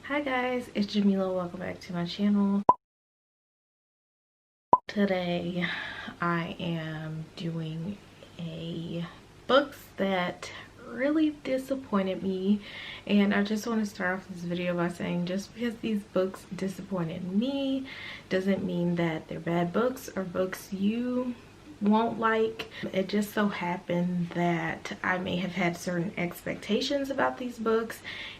Hi guys, it's Jamila. Welcome back to my channel. Today I am doing a books that really disappointed me, and I just want to start off this video by saying just because these books disappointed me doesn't mean that they're bad books or books you won't like. It just so happened that I may have had certain expectations about these books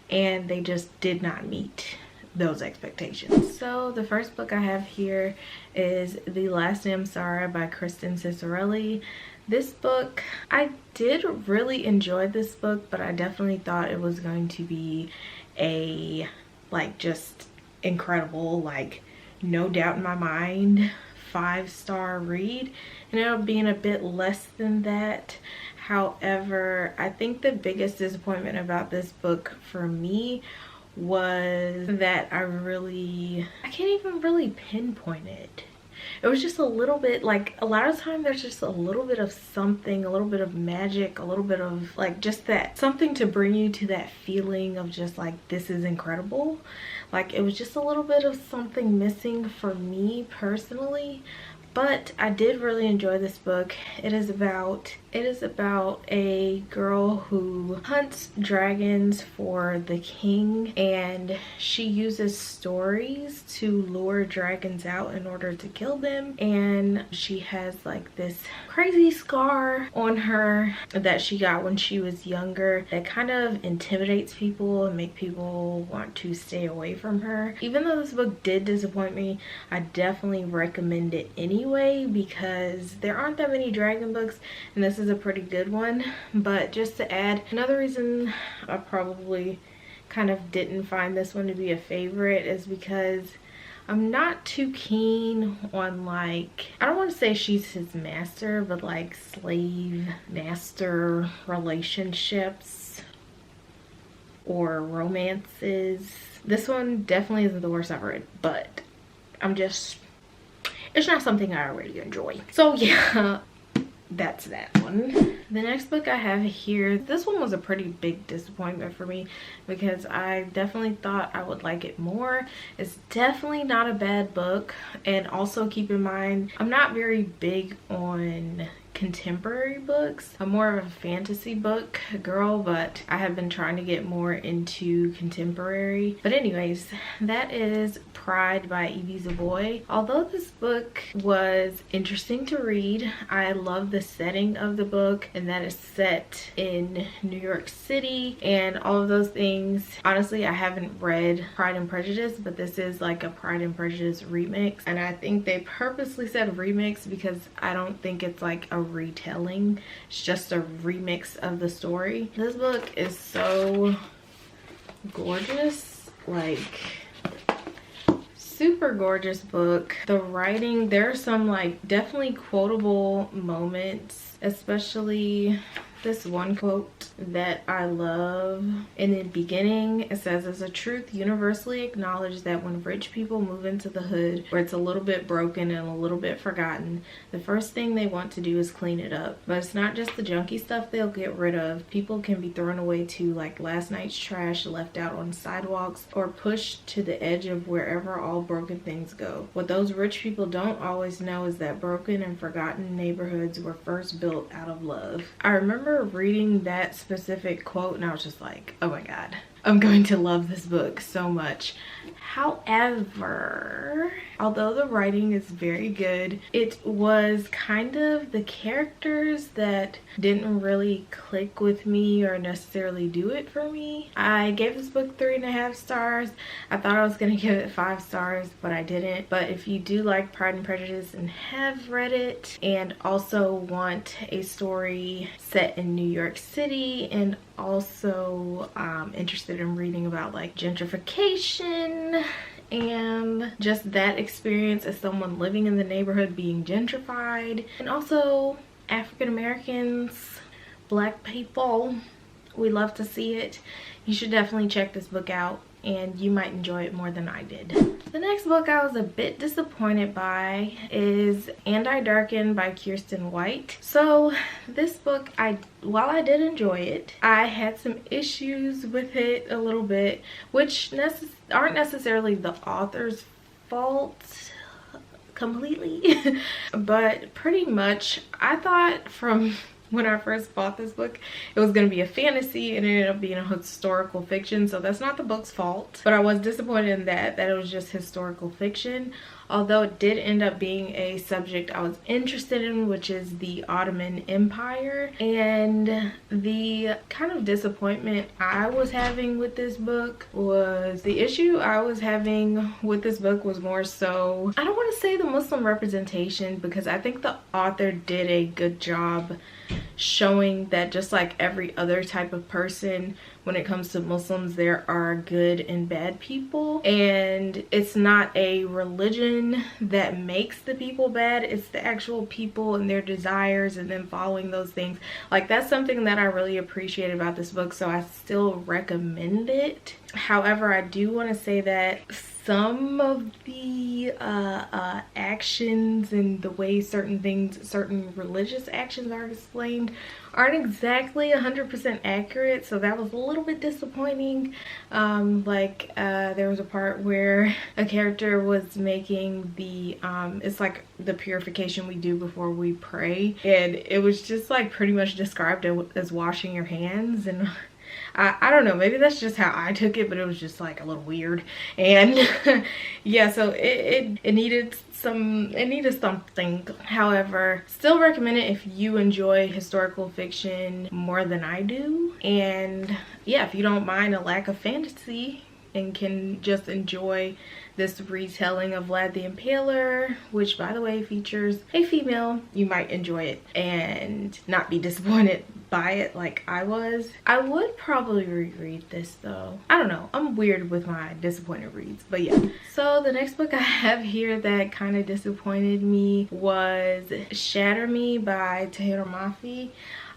and they just did not meet those expectations. So the first book I have here is The Last Name Sarah by Kristen Cicerelli. This book, I did really enjoy this book, but I definitely thought it was going to be a just incredible, no doubt in my mind 5-star read, and it'll be a bit less than that. However, I think the biggest disappointment about this book for me was that I can't even really pinpoint it. It was just a little bit, a lot of time there's just a little bit of something, a little bit of magic, a little bit of just that something to bring you to that feeling of just this is incredible. It was just a little bit of something missing for me personally. But I did really enjoy this book. It is about a girl who hunts dragons for the king, and she uses stories to lure dragons out in order to kill them. And she has this crazy scar on her that she got when she was younger that kind of intimidates people and make people want to stay away from her. Even though this book did disappoint me, I definitely recommend it anyway, because there aren't that many dragon books and this is a pretty good one. But just to add, another reason I probably kind of didn't find this one to be a favorite is because I'm not too keen on I don't want to say she's his master, but slave master relationships or romances. This one definitely isn't the worst I've read, but it's not something I already enjoy. So yeah, that's that one. The next book I have here, this one was a pretty big disappointment for me because I definitely thought I would like it more. It's definitely not a bad book, and also keep in mind I'm not very big on contemporary books. I'm more of a fantasy book girl, but I have been trying to get more into contemporary. But anyways, that is Pride by Evie Zavoy. Although this book was interesting to read, I love the setting of the book and that it's set in New York City and all of those things. Honestly, I haven't read Pride and Prejudice, but this is a Pride and Prejudice remix, and I think they purposely said remix because I don't think it's a retelling. It's just a remix of the story. This book is so gorgeous, super gorgeous book. The writing, there are some definitely quotable moments, especially this one quote that I love. In the beginning, it says, "It's a truth universally acknowledged that when rich people move into the hood, where it's a little bit broken and a little bit forgotten, the first thing they want to do is clean it up. But it's not just the junky stuff they'll get rid of. People can be thrown away too, like last night's trash left out on sidewalks or pushed to the edge of wherever all broken things go. What those rich people don't always know is that broken and forgotten neighborhoods were first built out of love." I remember reading that specific quote and I was just oh my god, I'm going to love this book so much. However, although the writing is very good, it was kind of the characters that didn't really click with me or necessarily do it for me. I gave this book 3.5 stars. I thought I was gonna give it 5 stars, but I didn't. But if you do like Pride and Prejudice and have read it and also want a story set in New York City and also interested in reading about gentrification and just that experience as someone living in the neighborhood being gentrified, and also African Americans, Black people, we love to see it, you should definitely check this book out. and you might enjoy it more than I did. The next book I was a bit disappointed by is I Darken by Kirsten White. So this book, while I did enjoy it, I had some issues with it a little bit, which aren't necessarily the author's fault completely, but pretty much I thought from when I first bought this book it was going to be a fantasy, and it ended up being a historical fiction. So that's not the book's fault, but I was disappointed in that it was just historical fiction, although it did end up being a subject I was interested in, which is the Ottoman Empire. And the kind of disappointment I was having with this book was, the issue I was having with this book was more so, I don't want to say the Muslim representation, because I think the author did a good job showing that just like every other type of person, when it comes to Muslims, there are good and bad people, and it's not a religion that makes the people bad, it's the actual people and their desires and then following those things. Like, that's something that I really appreciate about this book, so I still recommend it. However, I do want to say that some of the actions and the way certain religious actions are explained aren't exactly 100% accurate, so that was a little bit disappointing. There was a part where a character was making the it's like the purification we do before we pray, and it was just like pretty much described as washing your hands, and I don't know, maybe that's just how I took it, but it was just like a little weird. And yeah, so it needed something. However, still recommend it if you enjoy historical fiction more than I do, and yeah, if you don't mind a lack of fantasy and can just enjoy this retelling of Vlad the Impaler, which by the way features a female, you might enjoy it and not be disappointed by it like I was. I would probably reread this though. I don't know, I'm weird with my disappointed reads, but yeah. So the next book I have here that kind of disappointed me was Shatter Me by HIJABI.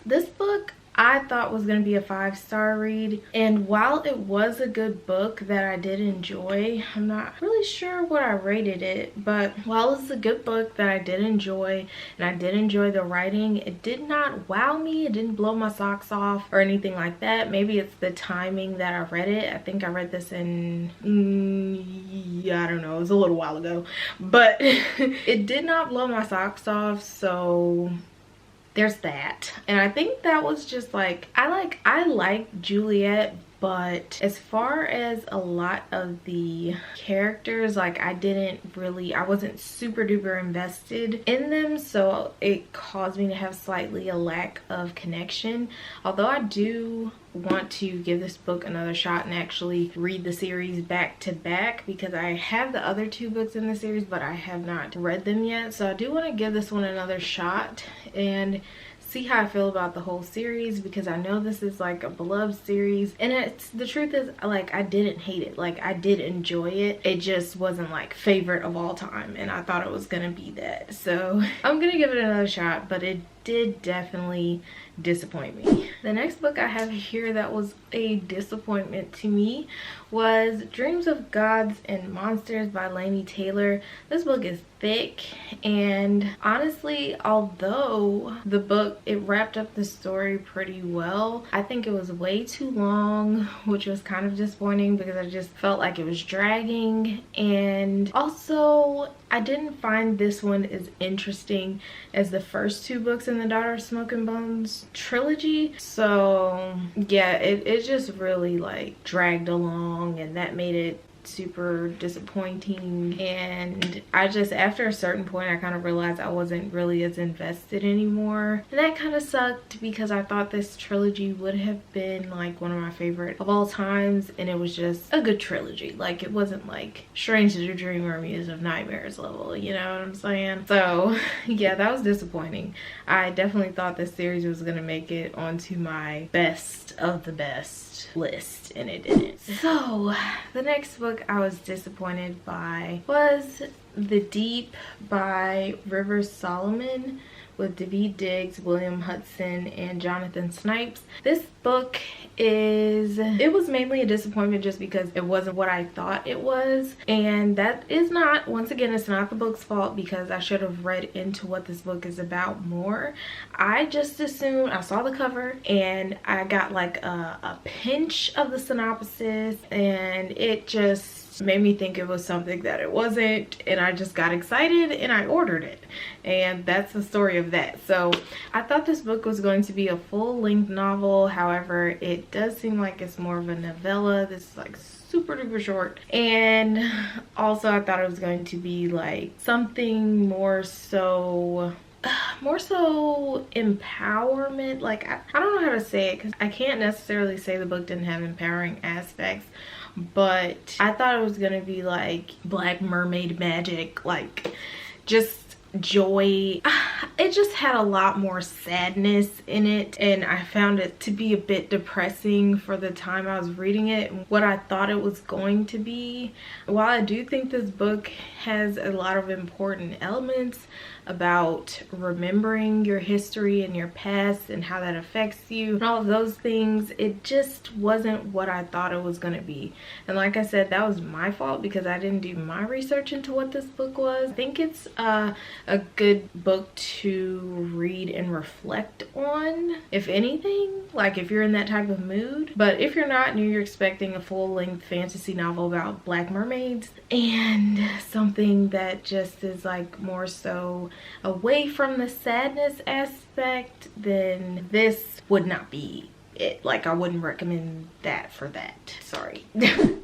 This book I thought was going to be a 5-star read, and while it was a good book that I did enjoy, I'm not really sure what I rated it, but while it's a good book that I did enjoy and I did enjoy the writing, it did not wow me. It didn't blow my socks off or anything like that. Maybe it's the timing that I read it. I think I read this in yeah, I don't know, it was a little while ago, but it did not blow my socks off, so there's that. And I think that was just like, I like Juliet, but as far as a lot of the characters, like I wasn't super duper invested in them, so it caused me to have slightly a lack of connection. Although I do want to give this book another shot and actually read the series back to back, because I have the other 2 books in the series but I have not read them yet, so I do want to give this one another shot and see how I feel about the whole series, because I know this is like a beloved series, and the truth is, like, I didn't hate it. Like, I did enjoy it. It just wasn't like favorite of all time, and I thought it was gonna be that. So I'm gonna give it another shot, but it did definitely disappoint me. The next book I have here that was a disappointment to me was Dreams of Gods and Monsters by Laini Taylor. This book is thick, and honestly, although the book, it wrapped up the story pretty well, I think it was way too long, which was kind of disappointing because I just felt like it was dragging. And also, I didn't find this one as interesting as the first 2 books in the Daughter of Smoke and Bones trilogy. So yeah, it just really like dragged along, and that made it super disappointing. And I just, after a certain point, I kind of realized I wasn't really as invested anymore, and that kind of sucked because I thought this trilogy would have been like one of my favorite of all times, and it was just a good trilogy. Like, it wasn't like Strange to Dream or Muse of Nightmares level, you know what I'm saying? So yeah, that was disappointing. I definitely thought this series was gonna make it onto my best of the best list, and it didn't. So the next book I was disappointed by was The Deep by Rivers Solomon, with David Diggs, William Hudson, and Jonathan Snipes. This book it was mainly a disappointment just because it wasn't what I thought it was, and that is not, once again, it's not the book's fault because I should have read into what this book is about more. I just assumed, I saw the cover and I got like a pinch of the synopsis and it just made me think it was something that it wasn't, and I just got excited and I ordered it, and that's the story of that. So I thought this book was going to be a full-length novel. However, it does seem like it's more of a novella. This is like super duper short, and also I thought it was going to be like something more so empowerment. Like I don't know how to say it because I can't necessarily say the book didn't have empowering aspects, but I thought it was gonna be like Black Mermaid magic, like just joy. It just had a lot more sadness in it, and I found it to be a bit depressing for the time I was reading it, what I thought it was going to be. While I do think this book has a lot of important elements about remembering your history and your past and how that affects you and all of those things, it just wasn't what I thought it was going to be. And like I said, that was my fault because I didn't do my research into what this book was. I think it's a good book to read and reflect on, if anything, like if you're in that type of mood. But if you're not and you're expecting a full-length fantasy novel about Black mermaids and something that just is like more so away from the sadness aspect, then this would not be it. Like I wouldn't recommend that for that. Sorry.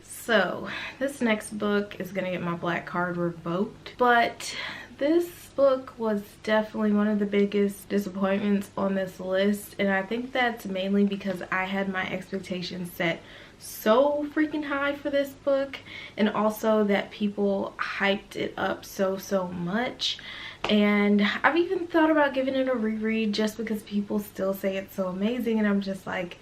So this next book is gonna get my black card revoked, but this book was definitely one of the biggest disappointments on this list, and I think that's mainly because I had my expectations set so freaking high for this book, and also that people hyped it up so much. And I've even thought about giving it a reread just because people still say it's so amazing, and I'm just like,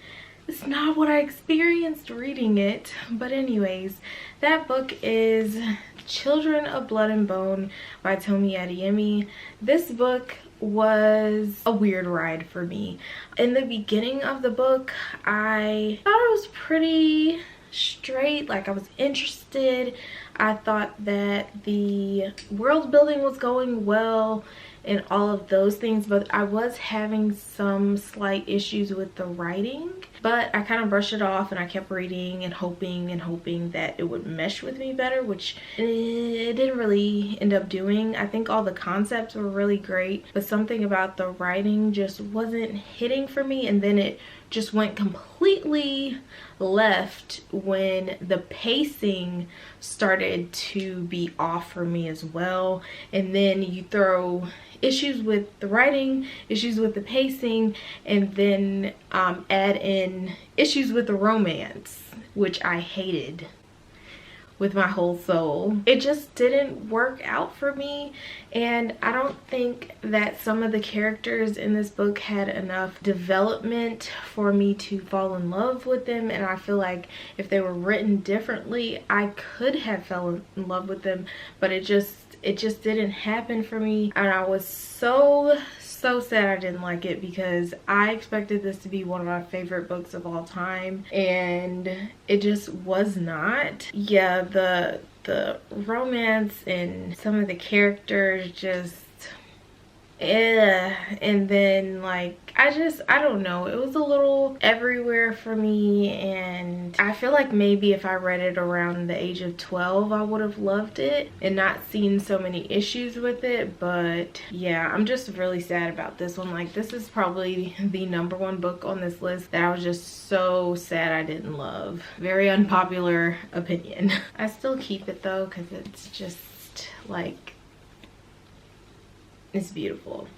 it's not what I experienced reading it. But anyways, that book is Children of Blood and Bone by Tomi Adeyemi. This book was a weird ride for me. In the beginning of the book, I thought it was pretty straight, like I was interested. I thought that the world building was going well and all of those things, but I was having some slight issues with the writing. But I kind of brushed it off and I kept reading and hoping that it would mesh with me better, which it didn't really end up doing. I think all the concepts were really great, but something about the writing just wasn't hitting for me, and then it just went completely left when the pacing started to be off for me as well. And then you throw issues with the writing, issues with the pacing, and then add in issues with the romance, which I hated with my whole soul. It just didn't work out for me, and I don't think that some of the characters in this book had enough development for me to fall in love with them, and I feel like if they were written differently, I could have fell in love with them, but it just didn't happen for me. And I was so sad I didn't like it because I expected this to be one of my favorite books of all time, and it just was not. Yeah, the romance and some of the characters just and then like I don't know, it was a little everywhere for me, and I feel like maybe if I read it around the age of 12 I would have loved it and not seen so many issues with it. But yeah, I'm just really sad about this one. Like, this is probably the #1 book on this list that I was just so sad I didn't love. Very unpopular opinion. I still keep it though because it's just like, it's beautiful.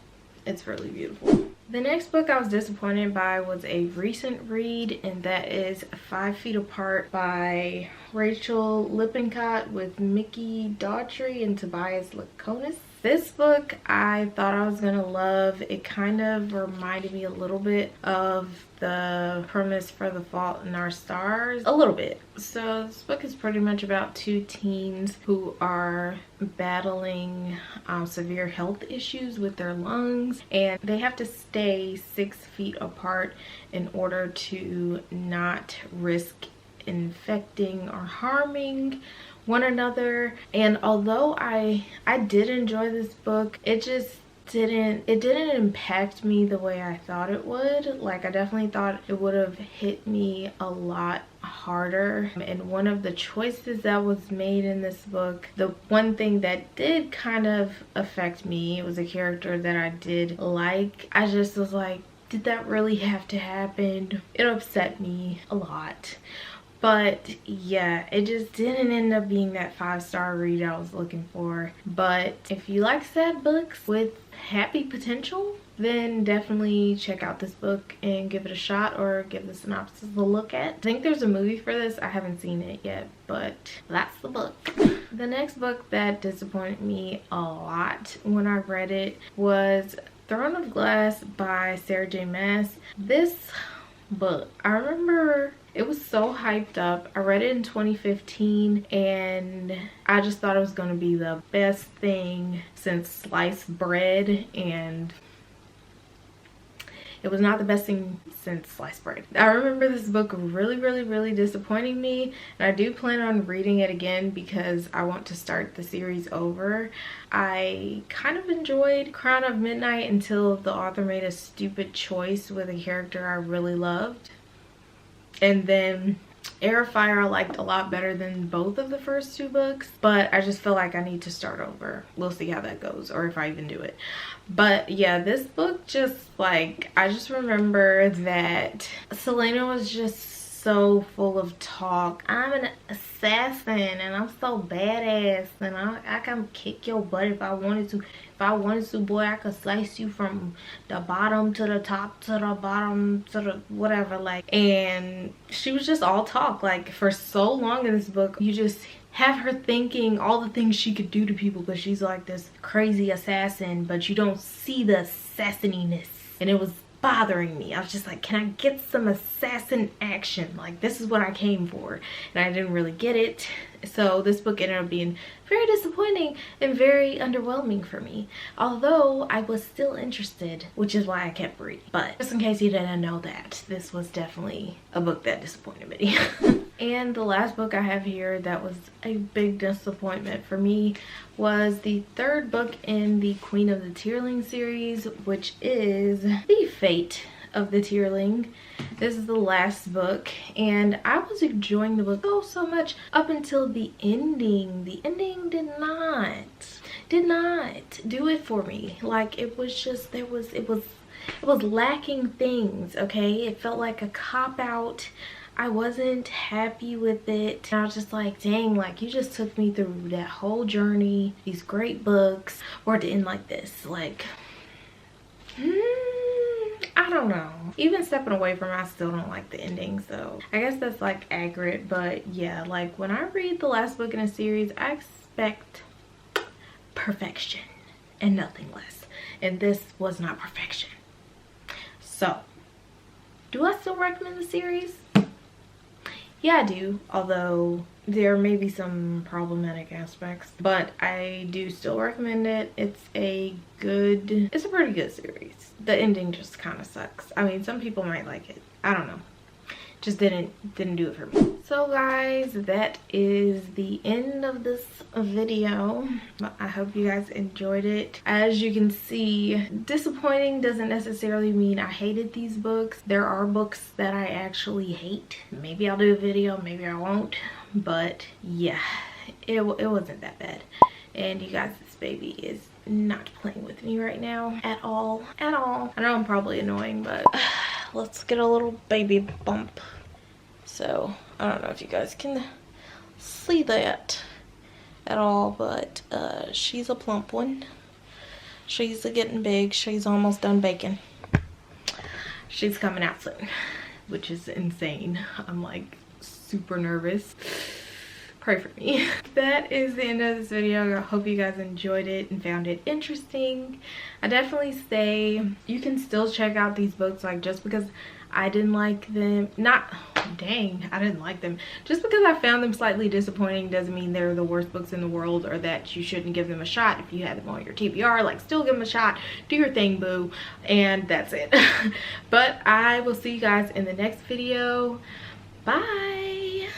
It's really beautiful. The next book I was disappointed by was a recent read, and that is 5 Feet Apart by Rachel Lippincott with Mickey Daughtry and Tobias Laconis. This book I thought I was gonna love. It kind of reminded me a little bit of the premise for The Fault in Our Stars, a little bit. So this book is pretty much about two teens who are battling severe health issues with their lungs, and they have to stay 6 feet apart in order to not risk infecting or harming one another. And although I did enjoy this book, it just didn't impact me the way I thought it would. Like, I definitely thought it would have hit me a lot harder. And one of the choices that was made in this book, the one thing that did kind of affect me, it was a character that I did like. I just was like, did that really have to happen? It upset me a lot. But yeah, it just didn't end up being that 5-star read I was looking for. But if you like sad books with happy potential, then definitely check out this book and give it a shot, or give the synopsis a look at. I think there's a movie for this. I haven't seen it yet, but that's the book. The next book that disappointed me a lot when I read it was Throne of Glass by Sarah J. Maas. This book, I remember it was so hyped up. I read it in 2015 and I just thought it was going to be the best thing since sliced bread, and it was not the best thing since sliced bread. I remember this book really disappointing me, and I do plan on reading it again because I want to start the series over. I kind of enjoyed Crown of Midnight until the author made a stupid choice with a character I really loved. And then Air of Fire I liked a lot better than both of the first 2 books, but I just feel like I need to start over. We'll see how that goes, or if I even do it. But yeah, this book just, like, I just remember that Selena was just so full of talk. I'm an assassin and I'm so badass, and I can kick your butt if I wanted to. If I wanted to, boy, I could slice you from the bottom to the top to the bottom to the whatever. Like, and she was just all talk. Like, for so long in this book, you just have her thinking all the things she could do to people because she's like this crazy assassin, but you don't see the assassininess. And it was bothering me. I was just like, can I get some assassin action? Like, this is what I came for, and I didn't really get it. So this book ended up being very disappointing and very underwhelming for me, although I was still interested, which is why I kept reading. But just in case you didn't know that, this was definitely a book that disappointed me. And the last book I have here that was a big disappointment for me was the 3rd book in the Queen of the Tearling series, which is The Fate of the Tearling. This is the last book, and I was enjoying the book so much up until the ending. The ending did not do it for me. Like, it was just, it was lacking things, okay? It felt like a cop-out. I wasn't happy with it. And I was just like, dang, like, you just took me through that whole journey, these great books, or to end like this. Like, I don't know. Even stepping away from it, I still don't like the ending, so I guess that's like accurate. But yeah, like, when I read the last book in a series, I expect perfection and nothing less, and this was not perfection. So do I still recommend the series? Yeah, I do, although there may be some problematic aspects, but I do still recommend it. It's a pretty good series. The ending just kind of sucks. I mean, some people might like it. I don't know. Just didn't do it for me. So guys, that is the end of this video. I hope you guys enjoyed it. As you can see, disappointing doesn't necessarily mean I hated these books. There are books that I actually hate. Maybe I'll do a video, maybe I won't, but yeah, it wasn't that bad. And you guys, this baby is not playing with me right now at all. I know I'm probably annoying, but let's get a little baby bump. So I don't know if you guys can see that at all, but she's a plump one. She's getting big. She's almost done baking. She's coming out soon, which is insane. I'm like super nervous. pray for me. That is the end of this video. I hope you guys enjoyed it and found it interesting. I definitely say you can still check out these books, like, just because I didn't like them, I didn't like them, just because I found them slightly disappointing doesn't mean they're the worst books in the world, or that you shouldn't give them a shot. If you had them on your TBR, like, still give them a shot, do your thing, boo, and that's it. But I will see you guys in the next video. Bye.